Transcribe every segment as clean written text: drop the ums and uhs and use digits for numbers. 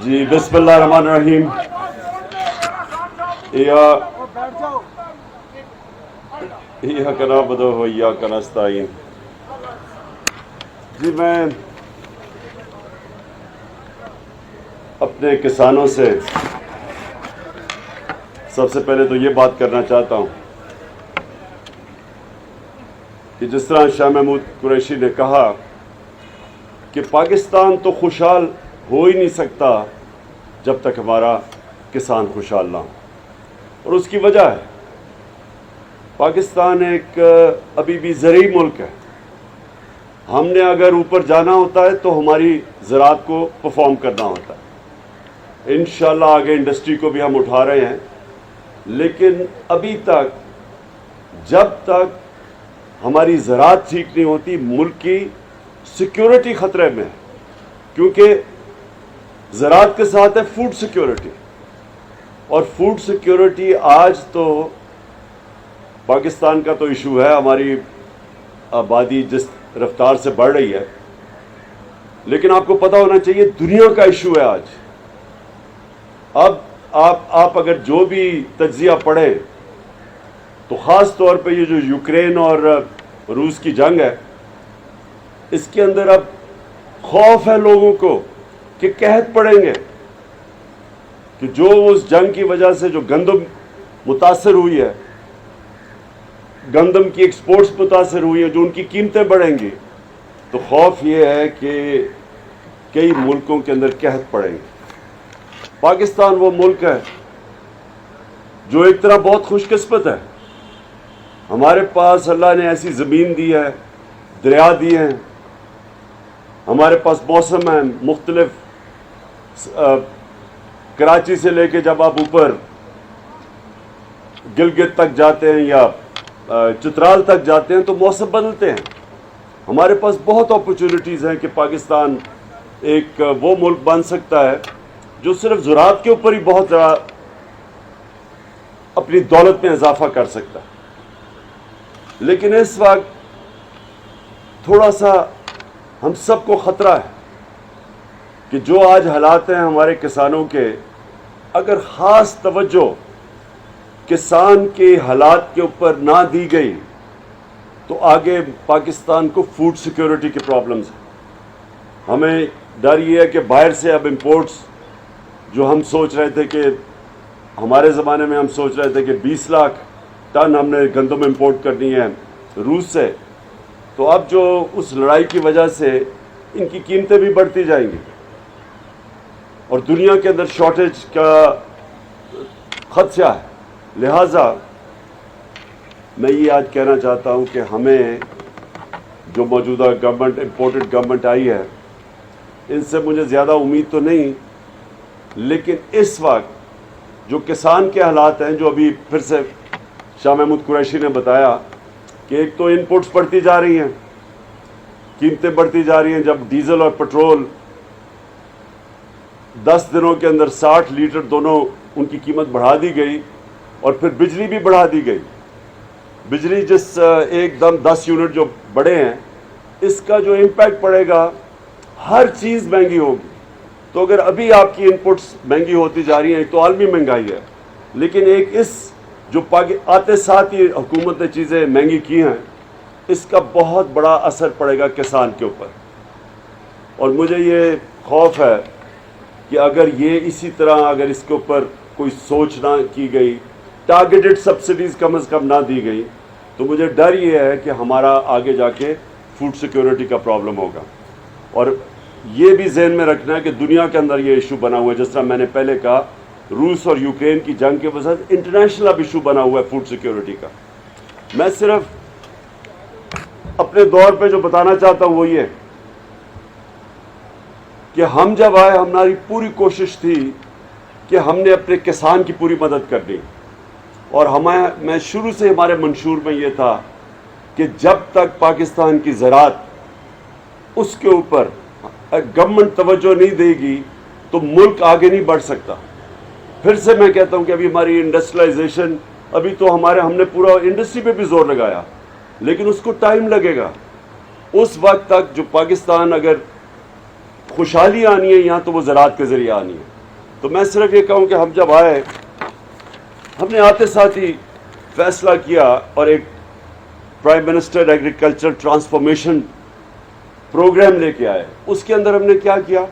جی بسم اللہ الرحمن الرحیم. ایاک نعبد و ایاک نستعین. جی میں اپنے کسانوں سے سب سے پہلے تو یہ بات کرنا چاہتا ہوں کہ جس طرح شاہ محمود قریشی نے کہا کہ پاکستان تو خوشحال ہو ہی نہیں سکتا جب تک ہمارا کسان خوشحال نہ ہو. اور اس کی وجہ ہے پاکستان ایک ابھی بھی زرعی ملک ہے. ہم نے اگر اوپر جانا ہوتا ہے تو ہماری زراعت کو پرفارم کرنا ہوتا ہے. انشاءاللہ آگے انڈسٹری کو بھی ہم اٹھا رہے ہیں، لیکن ابھی تک جب تک ہماری زراعت ٹھیک نہیں ہوتی ملک کی سیکیورٹی خطرے میں ہے. کیونکہ زراعت کے ساتھ ہے فوڈ سیکیورٹی، اور فوڈ سیکیورٹی آج تو پاکستان کا تو ایشو ہے. ہماری آبادی جس رفتار سے بڑھ رہی ہے، لیکن آپ کو پتہ ہونا چاہیے دنیا کا ایشو ہے آج. اب آپ اگر جو بھی تجزیہ پڑھیں تو خاص طور پہ یہ جو یوکرین اور روس کی جنگ ہے، اس کے اندر اب خوف ہے لوگوں کو کہ قحط پڑیں گے، کہ جو اس جنگ کی وجہ سے جو گندم متاثر ہوئی ہے، گندم کی ایکسپورٹس متاثر ہوئی ہیں، جو ان کی قیمتیں بڑھیں گی، تو خوف یہ ہے کہ کئی ملکوں کے اندر قحط پڑیں گے. پاکستان وہ ملک ہے جو ایک طرح بہت خوش قسمت ہے. ہمارے پاس اللہ نے ایسی زمین دی ہے، دریا دیے ہیں، ہمارے پاس موسم ہیں مختلف. کراچی سے لے کے جب آپ اوپر گلگت تک جاتے ہیں یا چترال تک جاتے ہیں تو موسم بدلتے ہیں. ہمارے پاس بہت اپرچونٹیز ہیں کہ پاکستان ایک وہ ملک بن سکتا ہے جو صرف زراعت کے اوپر ہی بہت زیادہ اپنی دولت میں اضافہ کر سکتا ہے. لیکن اس وقت تھوڑا سا ہم سب کو خطرہ ہے کہ جو آج حالات ہیں ہمارے کسانوں کے، اگر خاص توجہ کسان کے حالات کے اوپر نہ دی گئی تو آگے پاکستان کو فوڈ سیکیورٹی کی پرابلمز ہیں. ہمیں ڈر یہ ہے کہ باہر سے اب امپورٹس جو ہم سوچ رہے تھے کہ ہمارے زمانے میں ہم سوچ رہے تھے کہ 20 لاکھ ٹن ہم نے گندم امپورٹ کرنی ہے روس سے، تو اب جو اس لڑائی کی وجہ سے ان کی قیمتیں بھی بڑھتی جائیں گی اور دنیا کے اندر شارٹیج کا خدشہ ہے. لہٰذا میں یہ آج کہنا چاہتا ہوں کہ ہمیں جو موجودہ گورنمنٹ امپورٹڈ گورنمنٹ آئی ہے ان سے مجھے زیادہ امید تو نہیں، لیکن اس وقت جو کسان کے حالات ہیں، جو ابھی پھر سے شاہ محمود قریشی نے بتایا کہ ایک تو ان پٹس بڑھتی جا رہی ہیں، قیمتیں بڑھتی جا رہی ہیں. جب ڈیزل اور پٹرول 10 دنوں کے اندر 60 لیٹر دونوں ان کی قیمت بڑھا دی گئی، اور پھر بجلی بھی بڑھا دی گئی. بجلی جس ایک دم 10 یونٹ جو بڑھے ہیں، اس کا جو امپیکٹ پڑے گا، ہر چیز مہنگی ہوگی. تو اگر ابھی آپ کی انپٹس مہنگی ہوتی جا رہی ہیں، ایک تو عالمی مہنگائی ہے، لیکن ایک اس جو آتے ساتھ ہی حکومت نے چیزیں مہنگی کی ہیں، اس کا بہت بڑا اثر پڑے گا کسان کے اوپر. اور مجھے یہ خوف ہے کہ اگر یہ اسی طرح اگر اس کے اوپر کوئی سوچ نہ کی گئی، ٹارگیٹڈ سبسڈیز کم از کم نہ دی گئی، تو مجھے ڈر یہ ہے کہ ہمارا آگے جا کے فوڈ سیکیورٹی کا پرابلم ہوگا. اور یہ بھی ذہن میں رکھنا ہے کہ دنیا کے اندر یہ ایشو بنا ہوا ہے. جس طرح میں نے پہلے کہا، روس اور یوکرین کی جنگ کے وجہ سے انٹرنیشنل اب ایشو بنا ہوا ہے فوڈ سیکیورٹی کا. میں صرف اپنے دور پہ جو بتانا چاہتا ہوں وہ یہ کہ ہم جب آئے، ہماری پوری کوشش تھی کہ ہم نے اپنے کسان کی پوری مدد کرنی، اور میں شروع سے ہمارے منشور میں یہ تھا کہ جب تک پاکستان کی زراعت اس کے اوپر گورنمنٹ توجہ نہیں دے گی تو ملک آگے نہیں بڑھ سکتا. پھر سے میں کہتا ہوں کہ ابھی ہماری انڈسٹریلائزیشن، ابھی تو ہم نے پورا انڈسٹری پہ بھی زور لگایا، لیکن اس کو ٹائم لگے گا. اس وقت تک جو پاکستان اگر خوشحالی آنی ہے یہاں تو وہ زراعت کے ذریعے آنی ہے. تو میں صرف یہ کہوں کہ ہم جب آئے ہم نے آتے ساتھ ہی فیصلہ کیا اور ایک prime minister agriculture transformation programme لے کے آئے. اس کے اندر ہم نے کیا کیا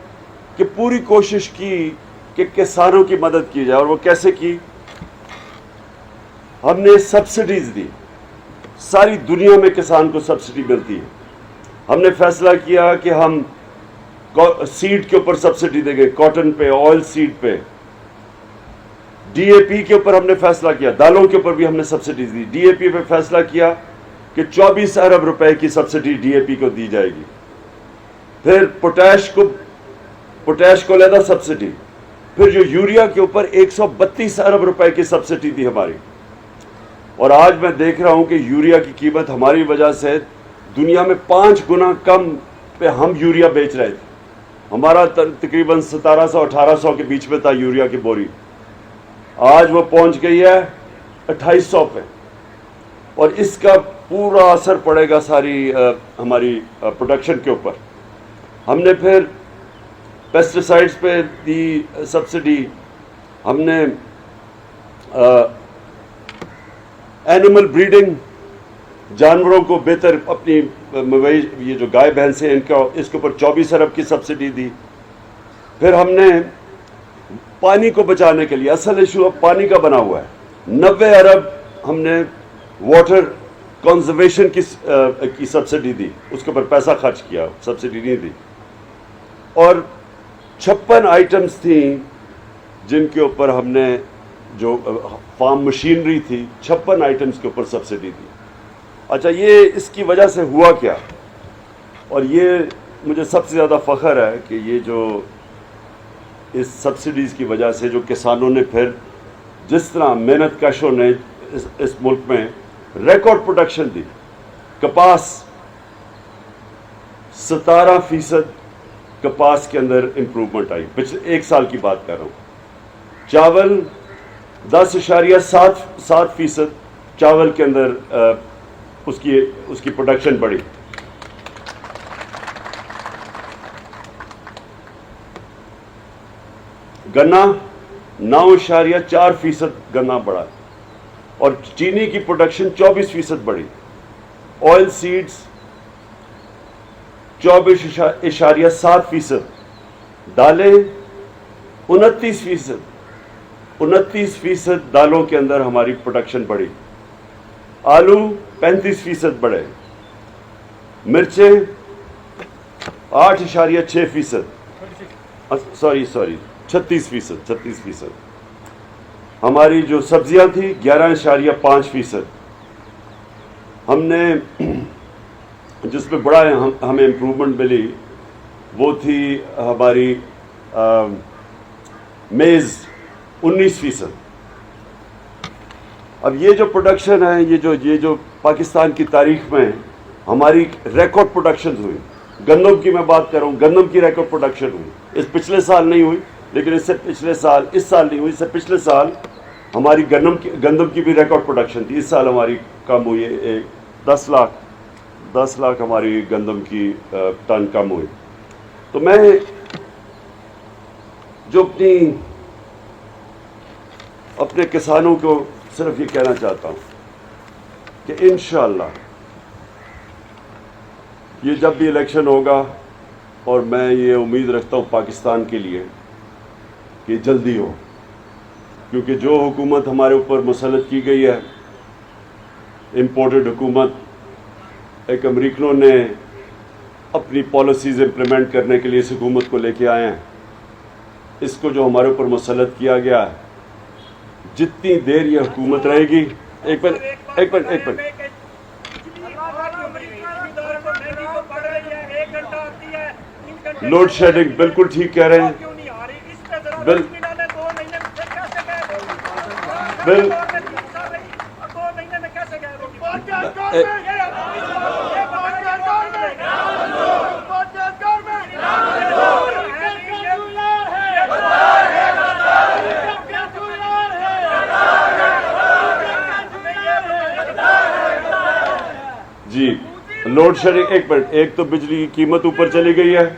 کہ پوری کوشش کی کہ کسانوں کی مدد کی جائے. اور وہ کیسے کی؟ ہم نے سبسڈیز دی. ساری دنیا میں کسان کو سبسڈی ملتی ہے. ہم نے فیصلہ کیا کہ ہم سیڈ کے اوپر سبسڈی دیں گے, کاٹن پہ, آئل سیڈ پہ, ڈی اے پی کے اوپر ہم نے فیصلہ کیا, دالوں کے اوپر بھی ہم نے سبسڈیز دی. ڈی اے پی پہ فیصلہ کیا کہ 24 ارب روپے کی سبسڈی ڈی اے پی کو دی جائے گی. پھر پوٹیش کو علیحدہ سبسڈی. پھر جو یوریا کے اوپر 132 ارب روپے کی سبسڈی تھی ہماری. اور آج میں دیکھ رہا ہوں کہ یوریا کی قیمت ہماری وجہ سے دنیا میں 5 گنا کم پہ ہم یوریا بیچ رہے تھے. ہمارا تقریباً 1700-1800 کے بیچ میں تھا یوریا کی بوری. آج وہ پہنچ گئی ہے 2800 پہ. اور اس کا پورا اثر پڑے گا ساری ہماری پروڈکشن کے اوپر. ہم نے پھر پیسٹیسائڈز پہ دی سبسڈی. ہم نے اینیمل بریڈنگ, جانوروں کو بہتر اپنی یہ جو گائے بھینس ہیں ان کا, اس کے اوپر 24 ارب کی سبسڈی دی. پھر ہم نے پانی کو بچانے کے لیے, اصل ایشو اب پانی کا بنا ہوا ہے, 90 ارب ہم نے واٹر کنزرویشن کی سبسڈی دی. اس کے اوپر پیسہ خرچ کیا, سبسڈی نہیں دی. اور 56 آئٹمز تھیں جن کے اوپر ہم نے, جو فارم مشینری تھی, 56 آئٹمز کے اوپر سبسڈی دی. اچھا, یہ اس کی وجہ سے ہوا کیا؟ اور یہ مجھے سب سے زیادہ فخر ہے کہ یہ جو اس سبسڈیز کی وجہ سے جو کسانوں نے پھر جس طرح محنت کشوں نے اس ملک میں ریکارڈ پروڈکشن دی. کپاس 17% کپاس کے اندر امپروومنٹ آئی, پچھلے 1 سال کی بات کر رہا ہوں. چاول 10.7% چاول کے اندر اس کی پروڈکشن بڑھی. گنا 9.4% گنا بڑھا. اور چینی کی پروڈکشن 24% بڑھی. Oil seeds 24.7%. دالیں 29% دالوں کے اندر ہماری پروڈکشن بڑھی. آلو 35% بڑھے. مرچیں 8.6%, سوری 36%. ہماری جو سبزیاں تھیں 11.5%. ہم نے جس پہ بڑا ہمیں امپروومنٹ ملی وہ تھی ہماری میز 19%. اب یہ جو پروڈکشن ہے, یہ جو پاکستان کی تاریخ میں ہماری ریکارڈ پروڈکشن ہوئی. گندم کی میں بات کر رہا ہوں, گندم کی ریکارڈ پروڈکشن ہوئی. اس پچھلے سال نہیں ہوئی, لیکن اس سے پچھلے سال, اس سال نہیں ہوئی, اس سے پچھلے سال ہماری گندم کی بھی ریکارڈ پروڈکشن تھی. اس سال ہماری کم ہوئی ہے, 10 لاکھ ہماری گندم کی ٹن کم ہوئی. تو میں جو اپنے کسانوں کو صرف یہ کہنا چاہتا ہوں کہ انشاءاللہ یہ جب بھی الیکشن ہوگا, اور میں یہ امید رکھتا ہوں پاکستان کے لیے کہ جلدی ہو, کیونکہ جو حکومت ہمارے اوپر مسلط کی گئی ہے, امپورٹڈ حکومت, ایک امریکنوں نے اپنی پالیسیز امپلیمنٹ کرنے کے لیے اس حکومت کو لے کے آئے ہیں. اس کو جو ہمارے اوپر مسلط کیا گیا ہے, جتنی دیر یہ حکومت رہے گی, ایک منٹ لوڈ شیڈنگ, بالکل ٹھیک کہہ رہے ہیں. جی, لوڈ شیڈنگ, ایک تو بجلی کی قیمت اوپر چلی گئی ہے,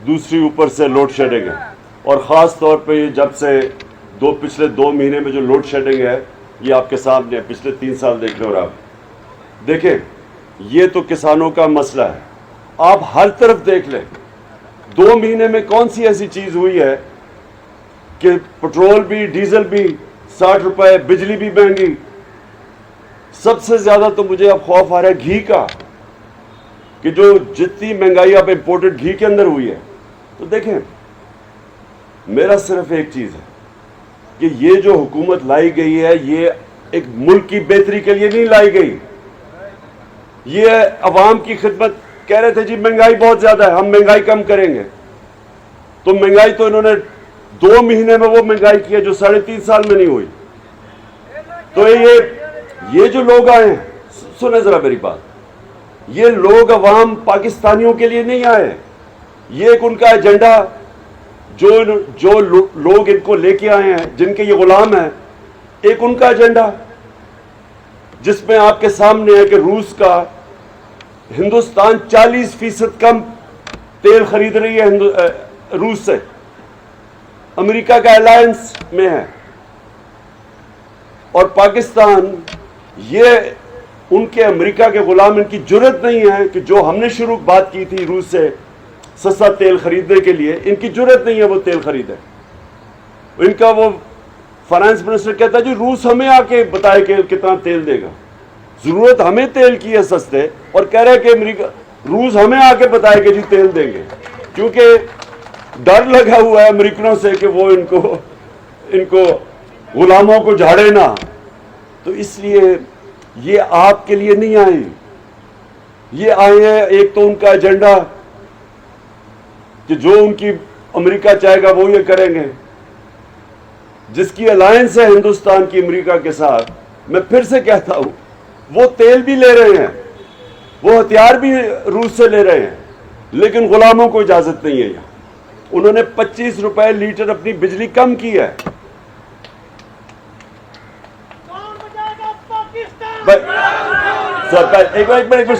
دوسری اوپر سے لوڈ شیڈنگ ہے، اور خاص طور پہ یہ جب سے پچھلے 2 مہینے میں جو لوڈ شیڈنگ ہے یہ آپ کے سامنے ہے، پچھلے 3 سال دیکھ لو، اور آپ دیکھیں یہ تو کسانوں کا مسئلہ ہے، آپ ہر طرف دیکھ لیں 2 مہینے میں کون سی ایسی چیز ہوئی ہے کہ پٹرول بھی ڈیزل بھی 60 روپے، بجلی بھی مہنگی، سب سے زیادہ تو مجھے اب خوف آ رہا ہے گھی کا، کہ جو جتنی مہنگائی اب امپورٹڈ گھی کے اندر ہوئی ہے۔ تو دیکھیں میرا صرف ایک چیز ہے کہ یہ جو حکومت لائی گئی ہے یہ ایک ملک کی بہتری کے لیے نہیں لائی گئی، یہ عوام کی خدمت۔ کہہ رہے تھے جی مہنگائی بہت زیادہ ہے، ہم مہنگائی کم کریں گے، تو مہنگائی تو انہوں نے 2 مہینے میں وہ مہنگائی کی ہے جو 3.5 سال میں نہیں ہوئی۔ تو یہ جو لوگ آئے ہیں، سنیں ذرا میری بات، یہ لوگ عوام پاکستانیوں کے لیے نہیں آئے، یہ ایک ان کا ایجنڈا جو لوگ ان کو لے کے آئے ہیں، جن کے یہ غلام ہیں، ایک ان کا ایجنڈا جس میں آپ کے سامنے ہے کہ روس کا ہندوستان 40% کم تیل خرید رہی ہے روس سے، امریکہ کا الائنس میں ہے، اور پاکستان یہ ان کے امریکہ کے غلام، ان کی جرت نہیں ہے کہ جو ہم نے شروع بات کی تھی روس سے سستا تیل خریدنے کے لیے، ان کی جرت نہیں ہے وہ تیل خریدے۔ ان کا وہ فائنانس منسٹر کہتا ہے جی روس ہمیں آ کے بتائے کہ کتنا تیل دے گا، ضرورت ہمیں تیل کی ہے سستے، اور کہہ رہے کہ روس ہمیں آ کے بتائے کہ جی تیل دیں گے، کیونکہ ڈر لگا ہوا ہے امریکنوں سے کہ وہ ان کو غلاموں کو جھاڑے نہ۔ تو اس لیے یہ آپ کے لیے نہیں آئے، یہ آئے ہیں ایک تو ان کا ایجنڈا کہ جو ان کی امریکہ چاہے گا وہ یہ کریں گے، جس کی الائنس ہے ہندوستان کی امریکہ کے ساتھ۔ میں پھر سے کہتا ہوں وہ تیل بھی لے رہے ہیں، وہ ہتھیار بھی روس سے لے رہے ہیں، لیکن غلاموں کو اجازت نہیں ہے یہاں۔ انہوں نے 25 روپے لیٹر اپنی بجلی کم کی ہے۔ ایک منٹ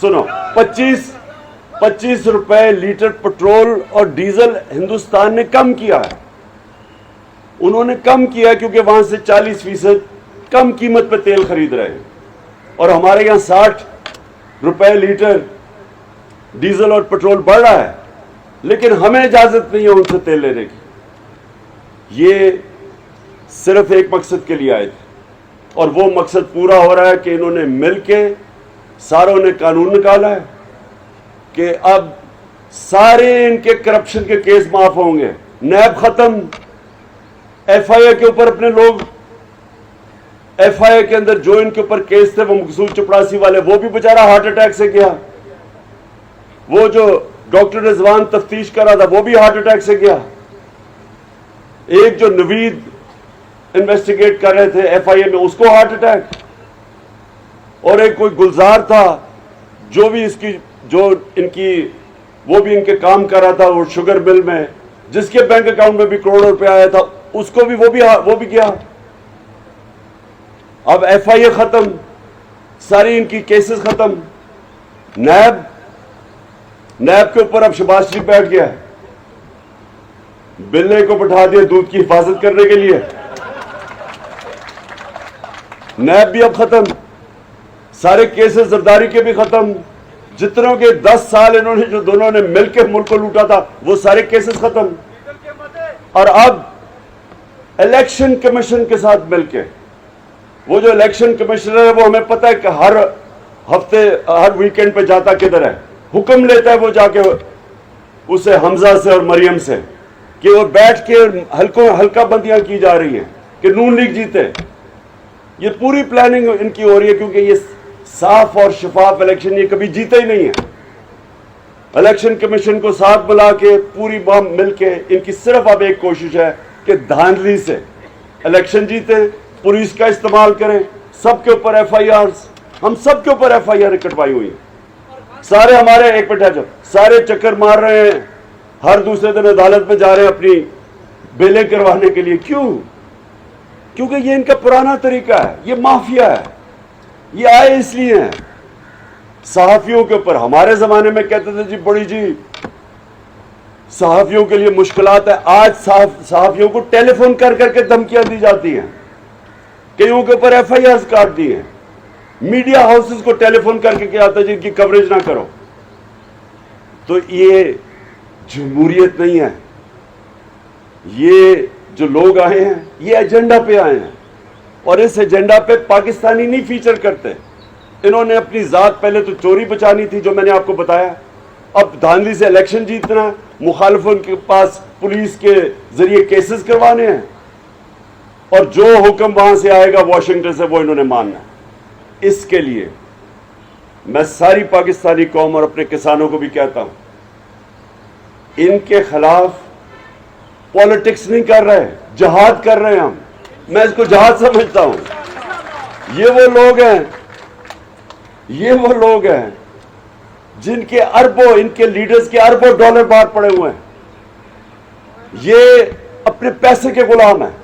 سنو، 25 روپے لیٹر پٹرول اور ڈیزل ہندوستان نے کم کیا ہے، انہوں نے کم کیا کیونکہ وہاں سے 40% کم قیمت پہ تیل خرید رہے ہیں، اور ہمارے یہاں 60 روپے لیٹر ڈیزل اور پٹرول بڑھ رہا ہے، لیکن ہمیں اجازت نہیں ہے ان سے تیل لینے کی۔ یہ صرف ایک مقصد کے لیے آئے تھے، اور وہ مقصد پورا ہو رہا ہے کہ انہوں نے مل کے ساروں نے قانون نکالا ہے کہ اب سارے ان کے کرپشن کے کیس معاف ہوں گے، نیب ختم، ایف آئی اے کے اوپر اپنے لوگ، ایف آئی اے کے اندر جو ان کے اوپر کیس تھے وہ مقصود چپڑاسی والے، وہ بھی بیچارہ ہارٹ اٹیک سے گیا، وہ جو ڈاکٹر رضوان تفتیش کر رہا تھا وہ بھی ہارٹ اٹیک سے گیا، ایک جو نوید انویسٹیگیٹ کر رہے تھے ایف آئی اے میں اس کو ہارٹ اٹیک، اور ایک کوئی گلزار تھا جو بھی وہ بھی ان کے کام کر رہا تھا وہ شوگر مل میں، جس کے بینک اکاؤنٹ میں بھی کروڑوں روپے آیا تھا، اس کو بھی وہ بھی گیا۔ اب ایف آئی اے ختم، ساری ان کی کیسز ختم، نیب کے اوپر اب شہباز شریف بیٹھ گیا ہے، بلے کو بٹھا دیا دودھ کی حفاظت کرنے کے لیے، نیب بھی اب ختم، سارے کیسز زرداری کے بھی ختم، جتنوں کے 10 سال انہوں نے جو دونوں نے مل کے ملک کو لوٹا تھا وہ سارے کیسز ختم، اور اب الیکشن کمیشن کے ساتھ مل کے، وہ جو الیکشن کمیشنر ہے وہ ہمیں پتہ ہے کہ ہر ہفتے ہر ویکینڈ پہ جاتا کدھر ہے، حکم لیتا ہے وہ جا کے اسے حمزہ سے اور مریم سے کہ وہ بیٹھ کے ہلکا بندیاں کی جا رہی ہیں کہ نون لیگ جیتے۔ یہ پوری پلاننگ ان کی ہو رہی ہے کیونکہ یہ صاف اور شفاف الیکشن یہ کبھی جیتے ہی نہیں ہے۔ الیکشن کمیشن کو ساتھ بلا کے پوری بام مل کے ان کی صرف اب ایک کوشش ہے کہ دھاندلی سے الیکشن جیتے، پولیس کا استعمال کریں، سب کے اوپر ایف آئی آرز، ہم سب کے اوپر ایف آئی آر کٹوائی ہوئی ہیں، سارے ہمارے ایک منٹ سارے چکر مار رہے ہیں، ہر دوسرے دن عدالت میں جا رہے ہیں اپنی بیلیں کروانے کے لیے۔ کیوں؟ کیونکہ یہ ان کا پرانا طریقہ ہے، یہ مافیا ہے، یہ آئے اس لیے ہیں۔ صحافیوں کے اوپر ہمارے زمانے میں کہتے تھے جی بڑی جی صحافیوں کے لیے مشکلات ہے. آج صحافیوں کو ٹیلی فون کر کر کے دھمکیاں دی جاتی ہیں, کئیوں کے اوپر ایف آئی آرز کاٹ دی ہیں. میڈیا ہاؤسز کو ٹیلی فون کر کے کیا آتا ہے جن کی کوریج نہ کرو. تو یہ جمہوریت نہیں ہے. یہ جو لوگ آئے ہیں یہ ایجنڈا پہ آئے ہیں, اور اس ایجنڈا پہ پاکستانی نہیں فیچر کرتے. انہوں نے اپنی ذات پہلے تو چوری بچانی تھی, جو میں نے آپ کو بتایا. اب دھاندلی سے الیکشن جیتنا, مخالفوں کے پاس پولیس کے ذریعے کیسز کروانے ہیں, اور جو حکم وہاں سے آئے گا واشنگٹن سے وہ انہوں نے ماننا ہے. اس کے لیے میں ساری پاکستانی قوم اور اپنے کسانوں کو بھی کہتا ہوں, ان کے خلاف پالیٹکس نہیں کر رہے, جہاد کر رہے ہیں ہم. میں اس کو جہاد سمجھتا ہوں. یہ وہ لوگ ہیں جن کے اربوں, ان کے لیڈرز کے اربوں ڈالر باہر پڑے ہوئے ہیں. یہ اپنے پیسے کے غلام ہیں.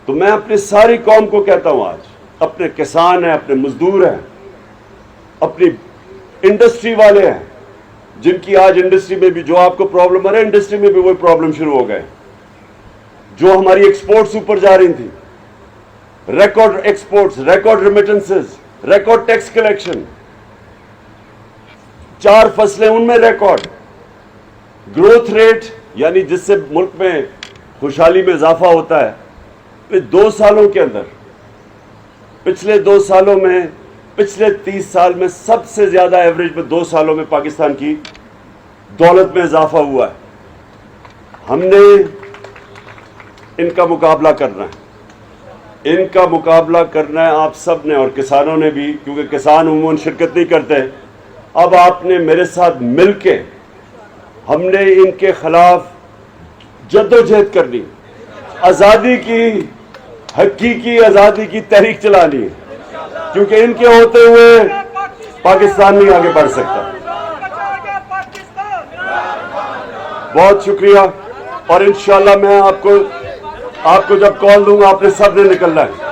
تو میں اپنی ساری قوم کو کہتا ہوں, آج اپنے کسان ہیں, اپنے مزدور ہیں, اپنی انڈسٹری والے ہیں, جن کی آج انڈسٹری میں بھی جو آپ کو پرابلم آ رہا ہے, انڈسٹری میں بھی وہی پرابلم شروع ہو گئے. جو ہماری ایکسپورٹس اوپر جا رہی تھی, record exports, record remittances, record tax collection, 4 فصلیں ان میں ریکارڈ, گروتھ ریٹ یعنی جس سے ملک میں خوشحالی میں اضافہ ہوتا ہے. پھر 2 سالوں کے اندر, پچھلے 2 سالوں میں, پچھلے 30 سال میں سب سے زیادہ ایوریج میں 2 سالوں میں پاکستان کی دولت میں اضافہ ہوا ہے. ہم نے ان کا مقابلہ کرنا ہے, ان کا مقابلہ کرنا ہے آپ سب نے, اور کسانوں نے بھی, کیونکہ کسان عموماً شرکت نہیں کرتے. اب آپ نے میرے ساتھ مل کے ہم نے ان کے خلاف جدوجہد کرنی, آزادی کی, حقیقی آزادی کی تحریک چلانی ہے, کیونکہ ان کے ہوتے ہوئے پاکستان نہیں آگے بڑھ سکتا. بہت شکریہ, اور انشاءاللہ میں آپ کو جب کال دوں گا آپ نے سب نے نکلنا ہے.